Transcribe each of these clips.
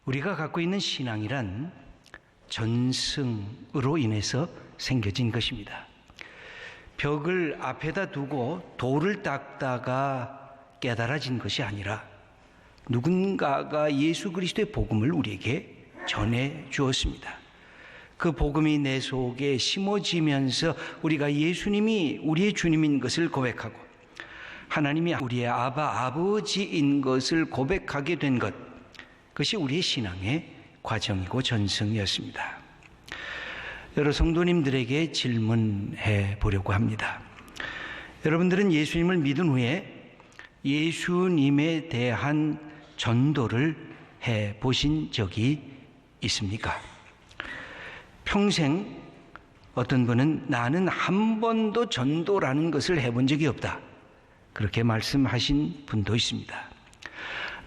우리가 갖고 있는 신앙이란 전승으로 인해서 생겨진 것입니다. 벽을 앞에다 두고 돌을 닦다가 깨달아진 것이 아니라 누군가가 예수 그리스도의 복음을 우리에게 전해 주었습니다. 그 복음이 내 속에 심어지면서 우리가 예수님이 우리의 주님인 것을 고백하고 하나님이 우리의 아버지인 것을 고백하게 된 것, 그것이 우리의 신앙의 과정이고 전승이었습니다. 여러 성도님들에게 질문해 보려고 합니다. 여러분들은 예수님을 믿은 후에 예수님에 대한 전도를 해 보신 적이 있습니까? 평생 어떤 분은 나는 한 번도 전도라는 것을 해본 적이 없다, 그렇게 말씀하신 분도 있습니다.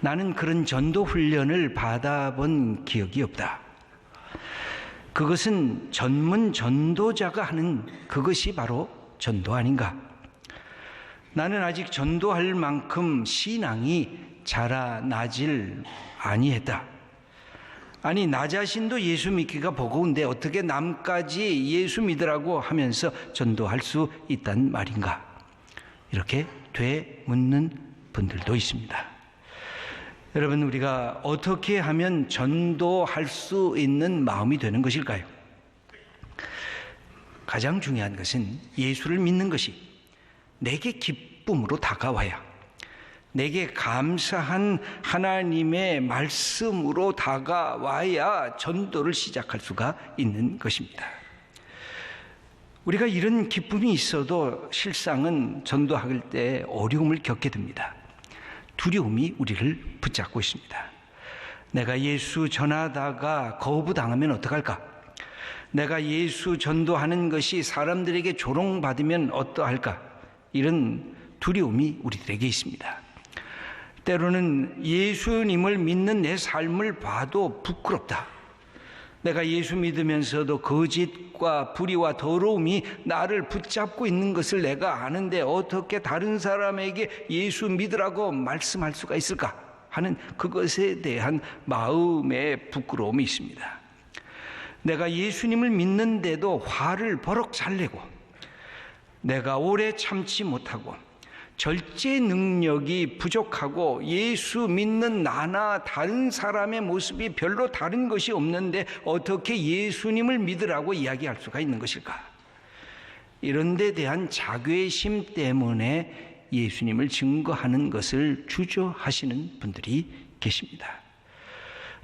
나는 그런 전도 훈련을 받아본 기억이 없다. 그것은 전문 전도자가 하는 그것이 바로 전도 아닌가? 나는 아직 전도할 만큼 신앙이 자라나질 아니했다. 아니, 나 자신도 예수 믿기가 버거운데 어떻게 남까지 예수 믿으라고 하면서 전도할 수 있단 말인가? 이렇게 되묻는 분들도 있습니다. 여러분, 우리가 어떻게 하면 전도할 수 있는 마음이 되는 것일까요? 가장 중요한 것은 예수를 믿는 것이 내게 기쁨으로 다가와야, 내게 감사한 하나님의 말씀으로 다가와야 전도를 시작할 수가 있는 것입니다. 우리가 이런 기쁨이 있어도 실상은 전도할 때 어려움을 겪게 됩니다. 두려움이 우리를 붙잡고 있습니다. 내가 예수 전하다가 거부당하면 어떡할까? 내가 예수 전도하는 것이 사람들에게 조롱받으면 어떠할까? 이런 두려움이 우리들에게 있습니다. 때로는 예수님을 믿는 내 삶을 봐도 부끄럽다. 내가 예수 믿으면서도 거짓과 불의와 더러움이 나를 붙잡고 있는 것을 내가 아는데 어떻게 다른 사람에게 예수 믿으라고 말씀할 수가 있을까 하는 그것에 대한 마음의 부끄러움이 있습니다. 내가 예수님을 믿는데도 화를 버럭 잘 내고, 내가 오래 참지 못하고, 절제 능력이 부족하고 예수 믿는 나나 다른 사람의 모습이 별로 다른 것이 없는데 어떻게 예수님을 믿으라고 이야기할 수가 있는 것일까? 이런 데 대한 자괴심 때문에 예수님을 증거하는 것을 주저하시는 분들이 계십니다.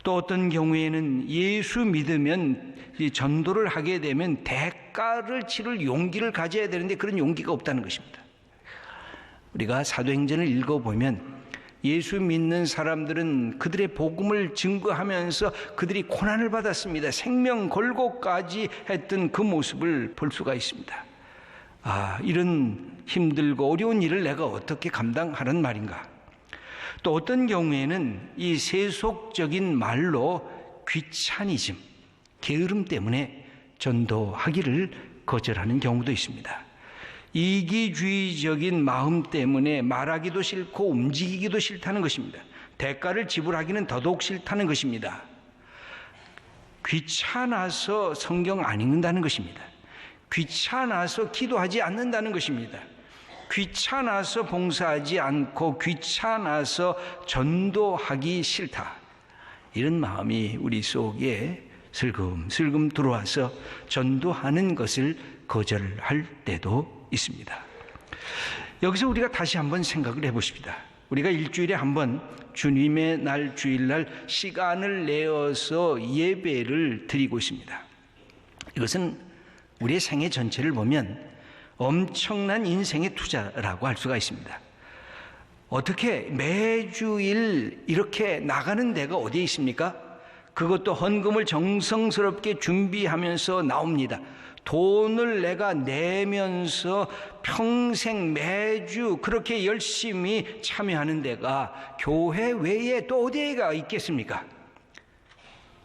또 어떤 경우에는 예수 믿으면 전도를 하게 되면 대가를 치를 용기를 가져야 되는데 그런 용기가 없다는 것입니다. 우리가 사도행전을 읽어보면 예수 믿는 사람들은 그들의 복음을 증거하면서 그들이 고난을 받았습니다. 생명 걸고까지 했던 그 모습을 볼 수가 있습니다. 이런 힘들고 어려운 일을 내가 어떻게 감당하란 말인가? 또 어떤 경우에는 이 세속적인 말로 귀차니즘, 게으름 때문에 전도하기를 거절하는 경우도 있습니다. 이기주의적인 마음 때문에 말하기도 싫고 움직이기도 싫다는 것입니다. 대가를 지불하기는 더더욱 싫다는 것입니다. 귀찮아서 성경 안 읽는다는 것입니다. 귀찮아서 기도하지 않는다는 것입니다. 귀찮아서 봉사하지 않고 귀찮아서 전도하기 싫다. 이런 마음이 우리 속에 슬금슬금 들어와서 전도하는 것을 거절할 때도 있습니다. 여기서 우리가 다시 한번 생각을 해보십시다. 우리가 일주일에 한번 주님의 날 주일날 시간을 내어서 예배를 드리고 있습니다. 이것은 우리의 생애 전체를 보면 엄청난 인생의 투자라고 할 수가 있습니다. 어떻게 매주일 이렇게 나가는 데가 어디에 있습니까? 그것도 헌금을 정성스럽게 준비하면서 나옵니다. 돈을 내가 내면서 평생 매주 그렇게 열심히 참여하는 데가 교회 외에 또 어디가 있겠습니까?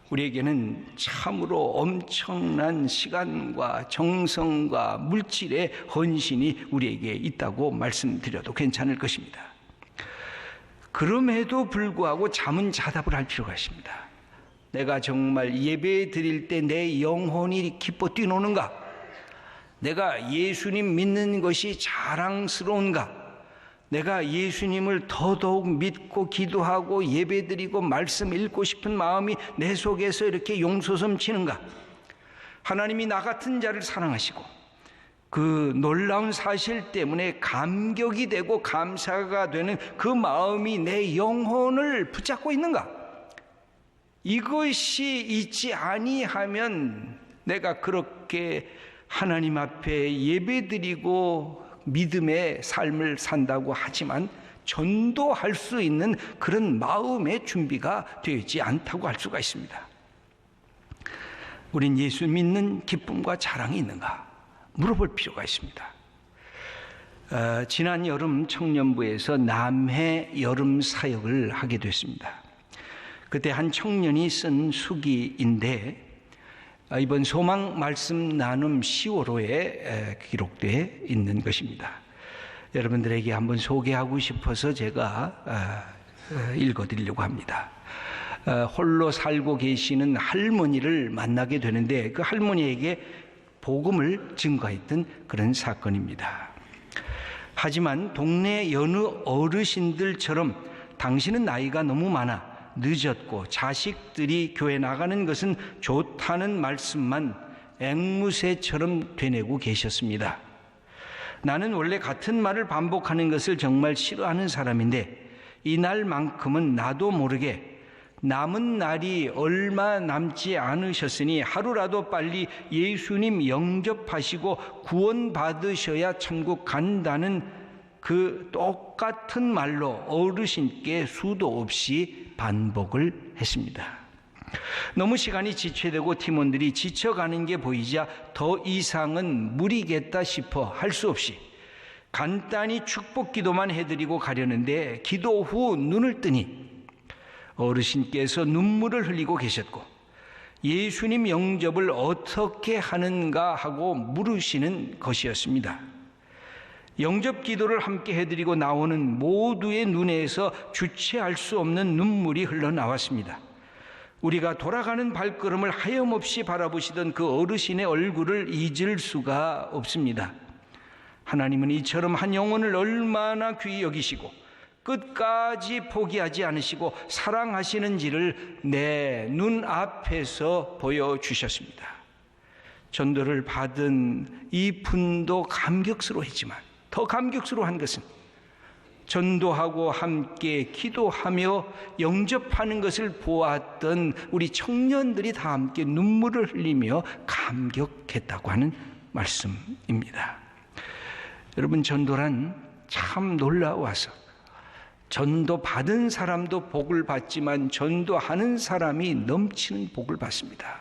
우리에게는 참으로 엄청난 시간과 정성과 물질의 헌신이 우리에게 있다고 말씀드려도 괜찮을 것입니다. 그럼에도 불구하고 잠은 자답을 할 필요가 있습니다. 내가 정말 예배 드릴 때 내 영혼이 기뻐 뛰노는가? 내가 예수님 믿는 것이 자랑스러운가? 내가 예수님을 더더욱 믿고 기도하고 예배드리고 말씀 읽고 싶은 마음이 내 속에서 이렇게 용솟음치는가? 하나님이 나 같은 자를 사랑하시고 그 놀라운 사실 때문에 감격이 되고 감사가 되는 그 마음이 내 영혼을 붙잡고 있는가? 이것이 있지 아니하면 내가 그렇게 하나님 앞에 예배드리고 믿음의 삶을 산다고 하지만 전도할 수 있는 그런 마음의 준비가 되지 않다고 할 수가 있습니다. 우린 예수 믿는 기쁨과 자랑이 있는가? 물어볼 필요가 있습니다. 지난 여름 청년부에서 남해 여름 사역을 하게 됐습니다. 그때 한 청년이 쓴 수기인데 이번 소망 말씀 나눔 10월호에 기록되어 있는 것입니다. 여러분들에게 한번 소개하고 싶어서 제가 읽어드리려고 합니다. 홀로 살고 계시는 할머니를 만나게 되는데 그 할머니에게 복음을 증거했던 그런 사건입니다. 하지만 동네 여느 어르신들처럼 당신은 나이가 너무 많아 늦었고 자식들이 교회 나가는 것은 좋다는 말씀만 앵무새처럼 되뇌고 계셨습니다. 나는 원래 같은 말을 반복하는 것을 정말 싫어하는 사람인데 이날만큼은 나도 모르게 남은 날이 얼마 남지 않으셨으니 하루라도 빨리 예수님 영접하시고 구원 받으셔야 천국 간다는 그 똑같은 말로 어르신께 수도 없이 반복을 했습니다. 너무 시간이 지체되고 팀원들이 지쳐가는 게 보이자 더 이상은 무리겠다 싶어 할 수 없이 간단히 축복 기도만 해드리고 가려는데 기도 후 눈을 뜨니 어르신께서 눈물을 흘리고 계셨고 예수님 영접을 어떻게 하는가 하고 물으시는 것이었습니다. 영접 기도를 함께 해드리고 나오는 모두의 눈에서 주체할 수 없는 눈물이 흘러나왔습니다. 우리가 돌아가는 발걸음을 하염없이 바라보시던 그 어르신의 얼굴을 잊을 수가 없습니다. 하나님은 이처럼 한 영혼을 얼마나 귀히 여기시고 끝까지 포기하지 않으시고 사랑하시는지를 내 눈앞에서 보여주셨습니다. 전도를 받은 이 분도 감격스러워했지만 더 감격스러워한 것은 전도하고 함께 기도하며 영접하는 것을 보았던 우리 청년들이 다 함께 눈물을 흘리며 감격했다고 하는 말씀입니다. 여러분, 전도란 참 놀라워서 전도 받은 사람도 복을 받지만 전도하는 사람이 넘치는 복을 받습니다.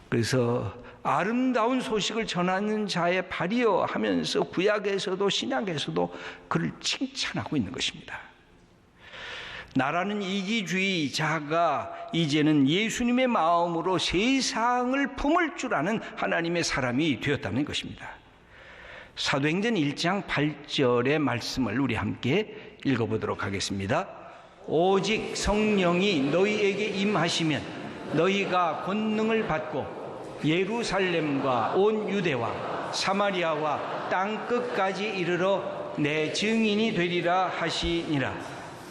그래서 아름다운 소식을 전하는 자의 발이여 하면서 구약에서도 신약에서도 그를 칭찬하고 있는 것입니다. 나라는 이기주의자가 이제는 예수님의 마음으로 세상을 품을 줄 아는 하나님의 사람이 되었다는 것입니다. 사도행전 1장 8절의 말씀을 우리 함께 읽어보도록 하겠습니다. 오직 성령이 너희에게 임하시면 너희가 권능을 받고 예루살렘과 온 유대와 사마리아와 땅끝까지 이르러 내 증인이 되리라 하시니라.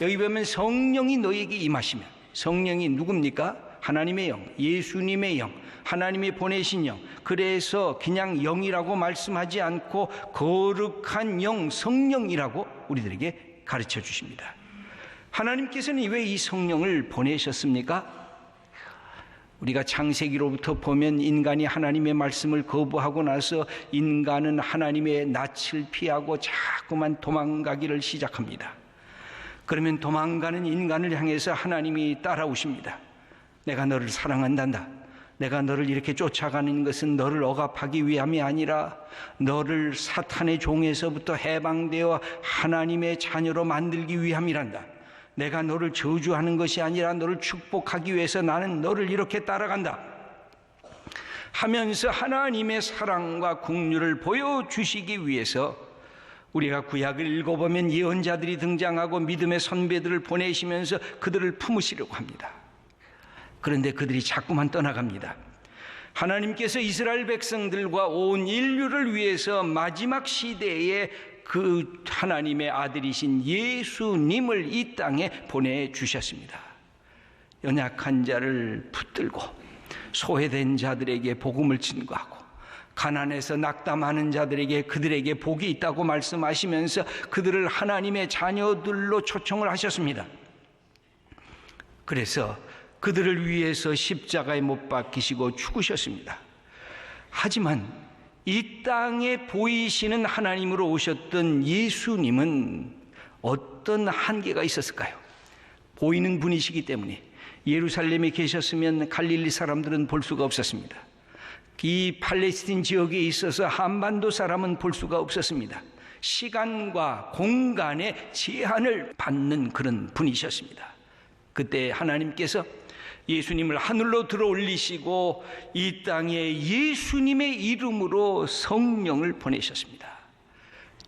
여기 보면 성령이 너희에게 임하시면, 성령이 누굽니까? 하나님의 영, 예수님의 영, 하나님이 보내신 영. 그래서 그냥 영이라고 말씀하지 않고 거룩한 영, 성령이라고 우리들에게 가르쳐 주십니다. 하나님께서는 왜 이 성령을 보내셨습니까? 우리가 창세기로부터 보면 인간이 하나님의 말씀을 거부하고 나서 인간은 하나님의 낯을 피하고 자꾸만 도망가기를 시작합니다. 그러면 도망가는 인간을 향해서 하나님이 따라오십니다. 내가 너를 사랑한단다. 내가 너를 이렇게 쫓아가는 것은 너를 억압하기 위함이 아니라 너를 사탄의 종에서부터 해방되어 하나님의 자녀로 만들기 위함이란다. 내가 너를 저주하는 것이 아니라 너를 축복하기 위해서 나는 너를 이렇게 따라간다 하면서 하나님의 사랑과 긍휼을 보여주시기 위해서 우리가 구약을 읽어보면 예언자들이 등장하고 믿음의 선배들을 보내시면서 그들을 품으시려고 합니다. 그런데 그들이 자꾸만 떠나갑니다. 하나님께서 이스라엘 백성들과 온 인류를 위해서 마지막 시대에 그 하나님의 아들이신 예수님을 이 땅에 보내주셨습니다. 연약한 자를 붙들고 소외된 자들에게 복음을 증거하고 가난해서 낙담하는 자들에게 그들에게 복이 있다고 말씀하시면서 그들을 하나님의 자녀들로 초청을 하셨습니다. 그래서 그들을 위해서 십자가에 못 박히시고 죽으셨습니다. 하지만 이 땅에 보이시는 하나님으로 오셨던 예수님은 어떤 한계가 있었을까요? 보이는 분이시기 때문에 예루살렘에 계셨으면 갈릴리 사람들은 볼 수가 없었습니다. 이 팔레스틴 지역에 있어서 한반도 사람은 볼 수가 없었습니다. 시간과 공간의 제한을 받는 그런 분이셨습니다. 그때 하나님께서 예수님을 하늘로 들어 올리시고 이 땅에 예수님의 이름으로 성령을 보내셨습니다.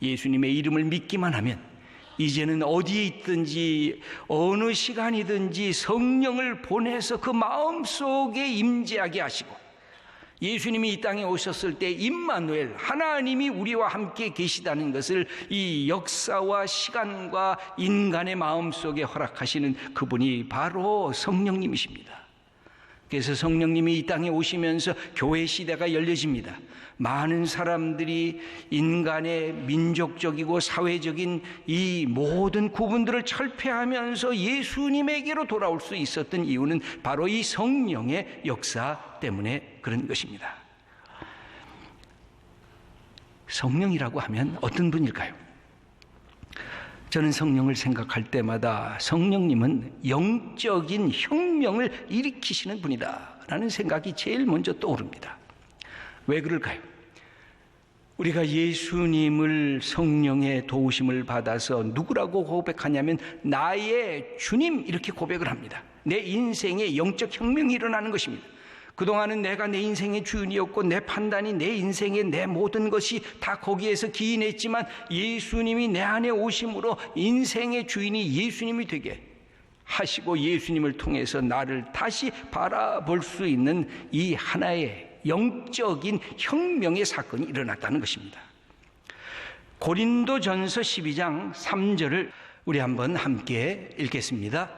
예수님의 이름을 믿기만 하면 이제는 어디에 있든지 어느 시간이든지 성령을 보내서 그 마음속에 임재하게 하시고, 예수님이 이 땅에 오셨을 때 임마누엘, 하나님이 우리와 함께 계시다는 것을 이 역사와 시간과 인간의 마음속에 허락하시는 그분이 바로 성령님이십니다. 그래서 성령님이 이 땅에 오시면서 교회 시대가 열려집니다. 많은 사람들이 인간의 민족적이고 사회적인 이 모든 구분들을 철폐하면서 예수님에게로 돌아올 수 있었던 이유는 바로 이 성령의 역사 때문에 그런 것입니다. 성령이라고 하면 어떤 분일까요? 저는 성령을 생각할 때마다 성령님은 영적인 혁명을 일으키시는 분이다 라는 생각이 제일 먼저 떠오릅니다. 왜 그럴까요? 우리가 예수님을 성령의 도우심을 받아서 누구라고 고백하냐면 나의 주님 이렇게 고백을 합니다. 내 인생에 영적 혁명이 일어나는 것입니다. 그동안은 내가 내 인생의 주인이었고 내 판단이 내 인생의 내 모든 것이 다 거기에서 기인했지만 예수님이 내 안에 오심으로 인생의 주인이 예수님이 되게 하시고 예수님을 통해서 나를 다시 바라볼 수 있는 이 하나의 영적인 혁명의 사건이 일어났다는 것입니다. 고린도전서 12장 3절을 우리 한번 함께 읽겠습니다.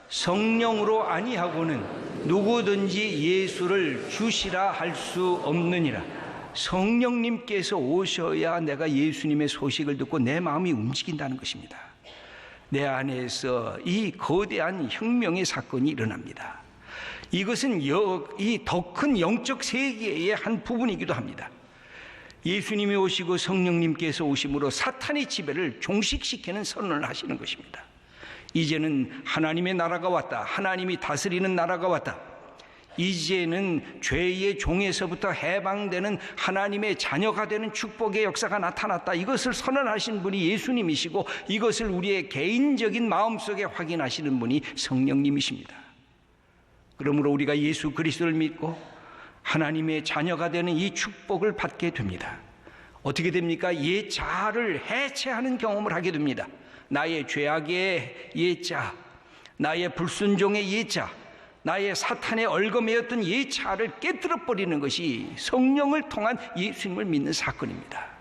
성령으로 아니하고는 누구든지 예수를 주시라 할 수 없느니라. 성령님께서 오셔야 내가 예수님의 소식을 듣고 내 마음이 움직인다는 것입니다. 내 안에서 이 거대한 혁명의 사건이 일어납니다. 이것은 이 더 큰 영적 세계의 한 부분이기도 합니다. 예수님이 오시고 성령님께서 오심으로 사탄의 지배를 종식시키는 선언을 하시는 것입니다. 이제는 하나님의 나라가 왔다. 하나님이 다스리는 나라가 왔다. 이제는 죄의 종에서부터 해방되는 하나님의 자녀가 되는 축복의 역사가 나타났다. 이것을 선언하신 분이 예수님이시고 이것을 우리의 개인적인 마음속에 확인하시는 분이 성령님이십니다. 그러므로 우리가 예수 그리스도를 믿고 하나님의 자녀가 되는 이 축복을 받게 됩니다. 어떻게 됩니까? 옛 자아를 해체하는 경험을 하게 됩니다. 나의 죄악의 옛자, 나의 불순종의 옛자, 나의 사탄의 얼거매였던 옛자아를 깨뜨려버리는 것이 성령을 통한 예수님을 믿는 사건입니다.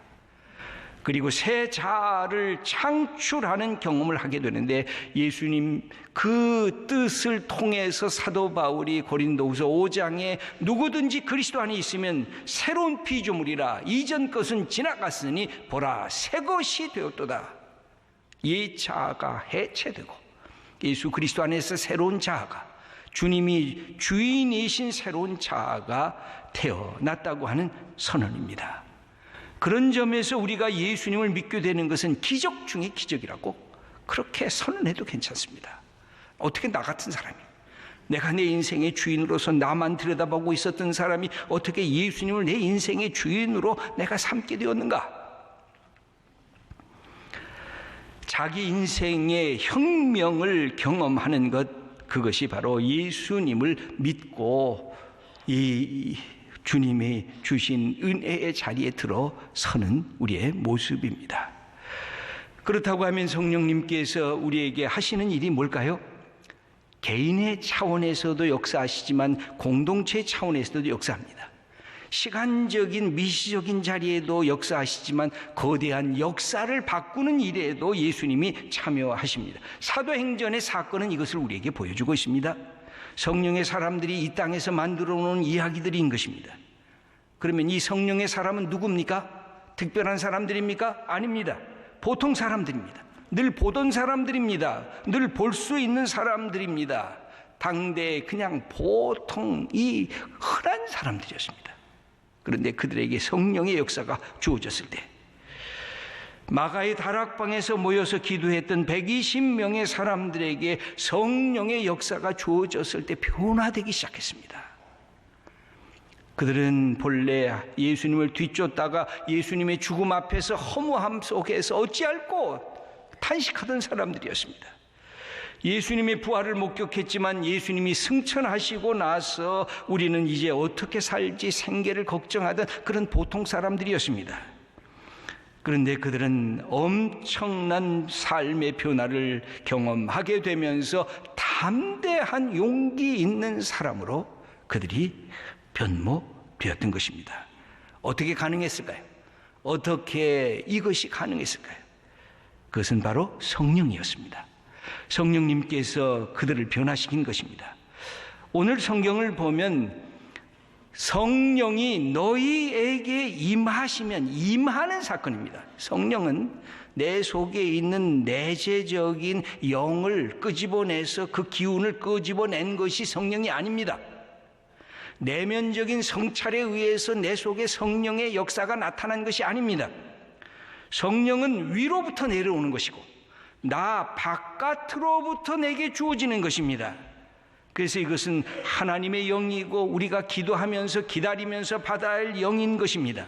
그리고 새 자아를 창출하는 경험을 하게 되는데 예수님 그 뜻을 통해서 사도 바울이 고린도후서 5장에 누구든지 그리스도 안에 있으면 새로운 피조물이라 이전 것은 지나갔으니 보라 새 것이 되었도다. 옛 자아가 해체되고 예수 그리스도 안에서 새로운 자아가 주님이 주인이신 새로운 자아가 태어났다고 하는 선언입니다. 그런 점에서 우리가 예수님을 믿게 되는 것은 기적 중에 기적이라고 그렇게 선언해도 괜찮습니다. 어떻게 나 같은 사람이, 내가 내 인생의 주인으로서 나만 들여다보고 있었던 사람이 어떻게 예수님을 내 인생의 주인으로 내가 삼게 되었는가? 자기 인생의 혁명을 경험하는 것, 그것이 바로 예수님을 믿고 이 주님이 주신 은혜의 자리에 들어서는 우리의 모습입니다. 그렇다고 하면 성령님께서 우리에게 하시는 일이 뭘까요? 개인의 차원에서도 역사하시지만 공동체 차원에서도 역사합니다. 시간적인 미시적인 자리에도 역사하시지만 거대한 역사를 바꾸는 일에도 예수님이 참여하십니다. 사도행전의 사건은 이것을 우리에게 보여주고 있습니다. 성령의 사람들이 이 땅에서 만들어 놓은 이야기들인 것입니다. 그러면 이 성령의 사람은 누굽니까? 특별한 사람들입니까? 아닙니다. 보통 사람들입니다. 늘 보던 사람들입니다. 늘 볼 수 있는 사람들입니다. 당대에 그냥 보통 이 흔한 사람들이었습니다. 그런데 그들에게 성령의 역사가 주어졌을 때 마가의 다락방에서 모여서 기도했던 120명의 사람들에게 성령의 역사가 주어졌을 때 변화되기 시작했습니다. 그들은 본래 예수님을 뒤쫓다가 예수님의 죽음 앞에서 허무함 속에서 어찌할꼬 탄식하던 사람들이었습니다. 예수님의 부활을 목격했지만 예수님이 승천하시고 나서 우리는 이제 어떻게 살지 생계를 걱정하던 그런 보통 사람들이었습니다. 그런데 그들은 엄청난 삶의 변화를 경험하게 되면서 담대한 용기 있는 사람으로 그들이 변모되었던 것입니다. 어떻게 가능했을까요? 어떻게 이것이 가능했을까요? 그것은 바로 성령이었습니다. 성령님께서 그들을 변화시킨 것입니다. 오늘 성경을 보면 성령이 너희에게 임하시면, 임하는 사건입니다. 성령은 내 속에 있는 내재적인 영을 끄집어내서 그 기운을 끄집어낸 것이 성령이 아닙니다. 내면적인 성찰에 의해서 내 속에 성령의 역사가 나타난 것이 아닙니다. 성령은 위로부터 내려오는 것이고 나 바깥으로부터 내게 주어지는 것입니다. 그래서 이것은 하나님의 영이고 우리가 기도하면서 기다리면서 받아야 할 영인 것입니다.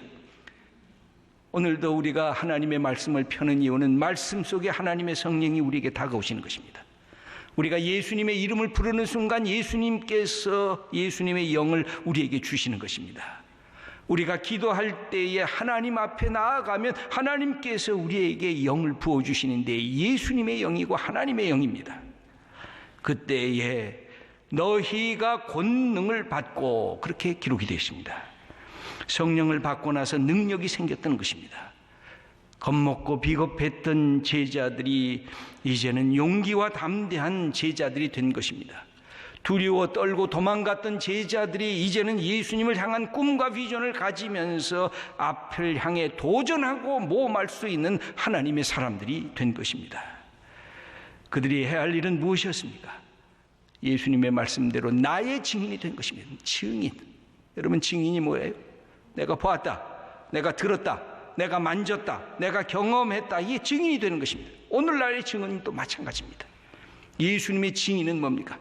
오늘도 우리가 하나님의 말씀을 펴는 이유는 말씀 속에 하나님의 성령이 우리에게 다가오시는 것입니다. 우리가 예수님의 이름을 부르는 순간 예수님께서 예수님의 영을 우리에게 주시는 것입니다. 우리가 기도할 때에 하나님 앞에 나아가면 하나님께서 우리에게 영을 부어주시는데 예수님의 영이고 하나님의 영입니다. 그때에 너희가 권능을 받고, 그렇게 기록이 되어 있습니다. 성령을 받고 나서 능력이 생겼던 것입니다. 겁먹고 비겁했던 제자들이 이제는 용기와 담대한 제자들이 된 것입니다. 두려워 떨고 도망갔던 제자들이 이제는 예수님을 향한 꿈과 비전을 가지면서 앞을 향해 도전하고 모험할 수 있는 하나님의 사람들이 된 것입니다. 그들이 해야 할 일은 무엇이었습니까? 예수님의 말씀대로 나의 증인이 된 것입니다. 증인. 여러분, 증인이 뭐예요? 내가 보았다, 내가 들었다, 내가 만졌다, 내가 경험했다, 이게 증인이 되는 것입니다. 오늘날의 증언도 마찬가지입니다. 예수님의 증인은 뭡니까?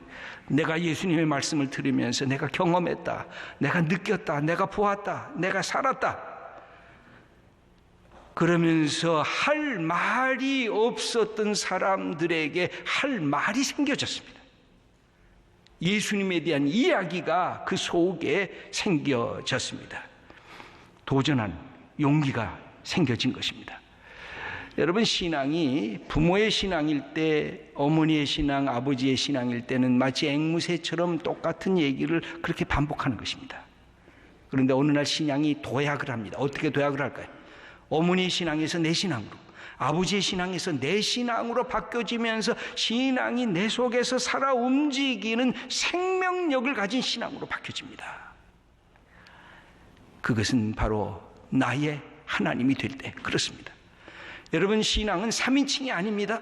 내가 예수님의 말씀을 들으면서 내가 경험했다, 내가 느꼈다, 내가 보았다, 내가 살았다, 그러면서 할 말이 없었던 사람들에게 할 말이 생겨졌습니다. 예수님에 대한 이야기가 그 속에 생겨졌습니다. 도전한 용기가 생겨진 것입니다. 여러분, 신앙이 부모의 신앙일 때, 어머니의 신앙, 아버지의 신앙일 때는 마치 앵무새처럼 똑같은 얘기를 그렇게 반복하는 것입니다. 그런데 어느 날 신앙이 도약을 합니다. 어떻게 도약을 할까요? 어머니의 신앙에서 내 신앙으로, 아버지의 신앙에서 내 신앙으로 바뀌어지면서 신앙이 내 속에서 살아 움직이는 생명력을 가진 신앙으로 바뀌어집니다. 그것은 바로 나의 하나님이 될 때 그렇습니다. 여러분, 신앙은 3인칭이 아닙니다.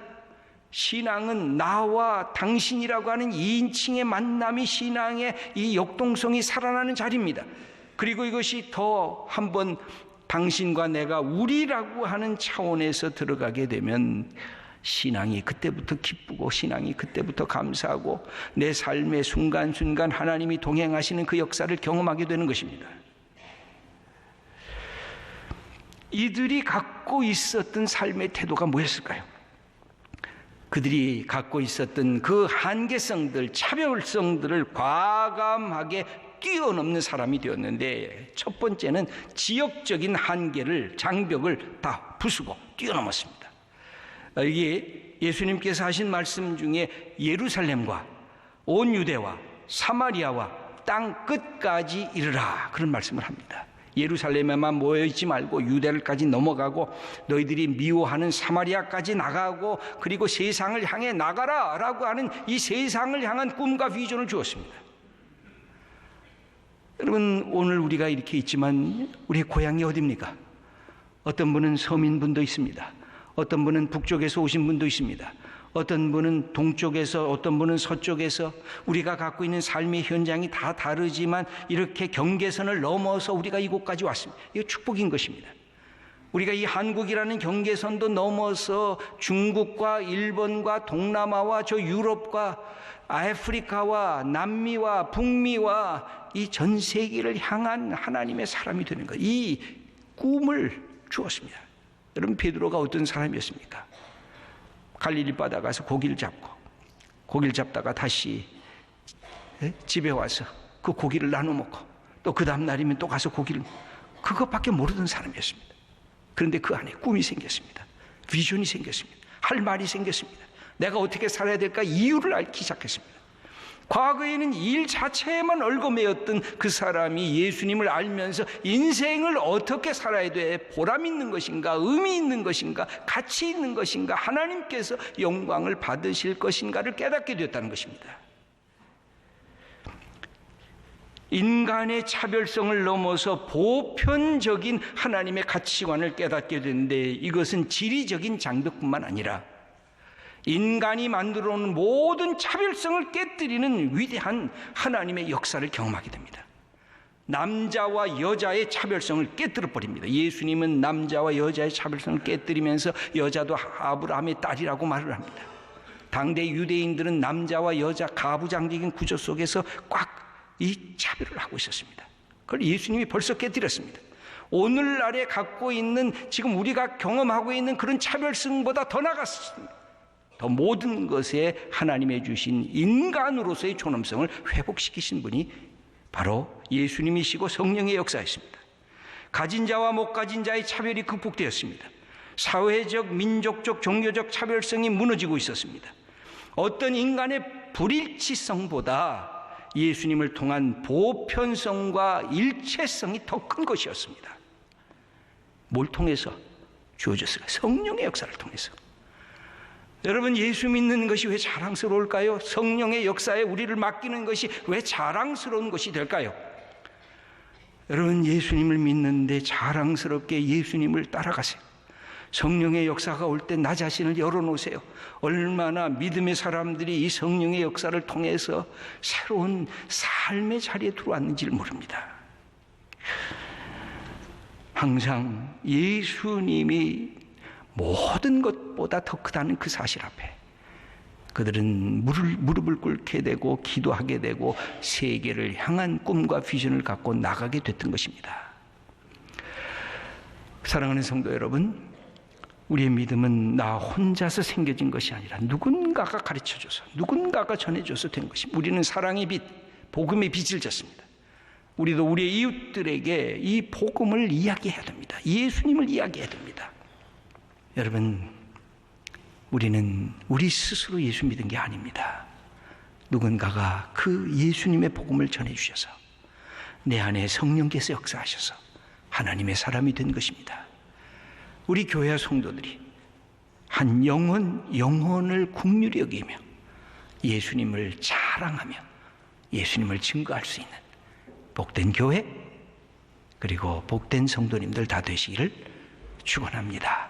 신앙은 나와 당신이라고 하는 2인칭의 만남이 신앙의 이 역동성이 살아나는 자리입니다. 그리고 이것이 더 한번 당신과 내가 우리라고 하는 차원에서 들어가게 되면 신앙이 그때부터 기쁘고 신앙이 그때부터 감사하고 내 삶의 순간순간 하나님이 동행하시는 그 역사를 경험하게 되는 것입니다. 이들이 갖고 있었던 삶의 태도가 뭐였을까요? 그들이 갖고 있었던 그 한계성들, 차별성들을 과감하게 뛰어넘는 사람이 되었는데, 첫 번째는 지역적인 한계를, 장벽을 다 부수고 뛰어넘었습니다. 이게 예수님께서 하신 말씀 중에 예루살렘과 온 유대와 사마리아와 땅 끝까지 이르라, 그런 말씀을 합니다. 예루살렘에만 모여있지 말고 유대까지 넘어가고 너희들이 미워하는 사마리아까지 나가고 그리고 세상을 향해 나가라 라고 하는 이 세상을 향한 꿈과 비전을 주었습니다. 여러분, 오늘 우리가 이렇게 있지만 우리의 고향이 어디입니까? 어떤 분은 서민분도 있습니다. 어떤 분은 북쪽에서 오신 분도 있습니다. 어떤 분은 동쪽에서, 어떤 분은 서쪽에서. 우리가 갖고 있는 삶의 현장이 다 다르지만 이렇게 경계선을 넘어서 우리가 이곳까지 왔습니다. 이거 축복인 것입니다. 우리가 이 한국이라는 경계선도 넘어서 중국과 일본과 동남아와 저 유럽과 아프리카와 남미와 북미와 이 전 세계를 향한 하나님의 사람이 되는 것, 이 꿈을 주었습니다. 여러분, 베드로가 어떤 사람이었습니까? 갈릴리 바다 가서 고기를 잡다가 다시 집에 와서 그 고기를 나눠 먹고 또 그 다음 날이면 또 가서 고기를, 그것밖에 모르던 사람이었습니다. 그런데 그 안에 꿈이 생겼습니다. 비전이 생겼습니다. 할 말이 생겼습니다. 내가 어떻게 살아야 될까 이유를 알기 시작했습니다. 과거에는 일 자체에만 얽어매였던 그 사람이 예수님을 알면서 인생을 어떻게 살아야 돼, 보람 있는 것인가, 의미 있는 것인가, 가치 있는 것인가, 하나님께서 영광을 받으실 것인가를 깨닫게 되었다는 것입니다. 인간의 차별성을 넘어서 보편적인 하나님의 가치관을 깨닫게 되는데, 이것은 지리적인 장벽뿐만 아니라 인간이 만들어 놓은 모든 차별성을 깨뜨리는 위대한 하나님의 역사를 경험하게 됩니다. 남자와 여자의 차별성을 깨뜨려 버립니다. 예수님은 남자와 여자의 차별성을 깨뜨리면서 여자도 아브라함의 딸이라고 말을 합니다. 당대 유대인들은 남자와 여자 가부장적인 구조 속에서 꽉 이 차별을 하고 있었습니다. 그걸 예수님이 벌써 깨뜨렸습니다. 오늘날에 갖고 있는, 지금 우리가 경험하고 있는 그런 차별성보다 더 나갔습니다. 더 모든 것에 하나님의 주신 인간으로서의 존엄성을 회복시키신 분이 바로 예수님이시고 성령의 역사였습니다. 가진 자와 못 가진 자의 차별이 극복되었습니다. 사회적, 민족적, 종교적 차별성이 무너지고 있었습니다. 어떤 인간의 불일치성보다 예수님을 통한 보편성과 일체성이 더 큰 것이었습니다. 뭘 통해서 주어졌을까요? 성령의 역사를 통해서. 여러분, 예수 믿는 것이 왜 자랑스러울까요? 성령의 역사에 우리를 맡기는 것이 왜 자랑스러운 것이 될까요? 여러분, 예수님을 믿는데 자랑스럽게 예수님을 따라가세요. 성령의 역사가 올 때 나 자신을 열어놓으세요. 얼마나 믿음의 사람들이 이 성령의 역사를 통해서 새로운 삶의 자리에 들어왔는지를 모릅니다. 항상 예수님이 모든 것보다 더 크다는 그 사실 앞에 그들은 무릎을 꿇게 되고 기도하게 되고 세계를 향한 꿈과 비전을 갖고 나가게 됐던 것입니다. 사랑하는 성도 여러분, 우리의 믿음은 나 혼자서 생겨진 것이 아니라 누군가가 가르쳐줘서, 누군가가 전해줘서 된 것입니다. 우리는 사랑의 빛, 복음의 빛을 졌습니다. 우리도 우리의 이웃들에게 이 복음을 이야기해야 됩니다. 예수님을 이야기해야 됩니다. 여러분, 우리는 우리 스스로 예수 믿은 게 아닙니다. 누군가가 그 예수님의 복음을 전해주셔서 내 안에 성령께서 역사하셔서 하나님의 사람이 된 것입니다. 우리 교회 성도들이 한 영혼을 긍휼히 여기며 예수님을 자랑하며 예수님을 증거할 수 있는 복된 교회, 그리고 복된 성도님들 다 되시기를 축원합니다.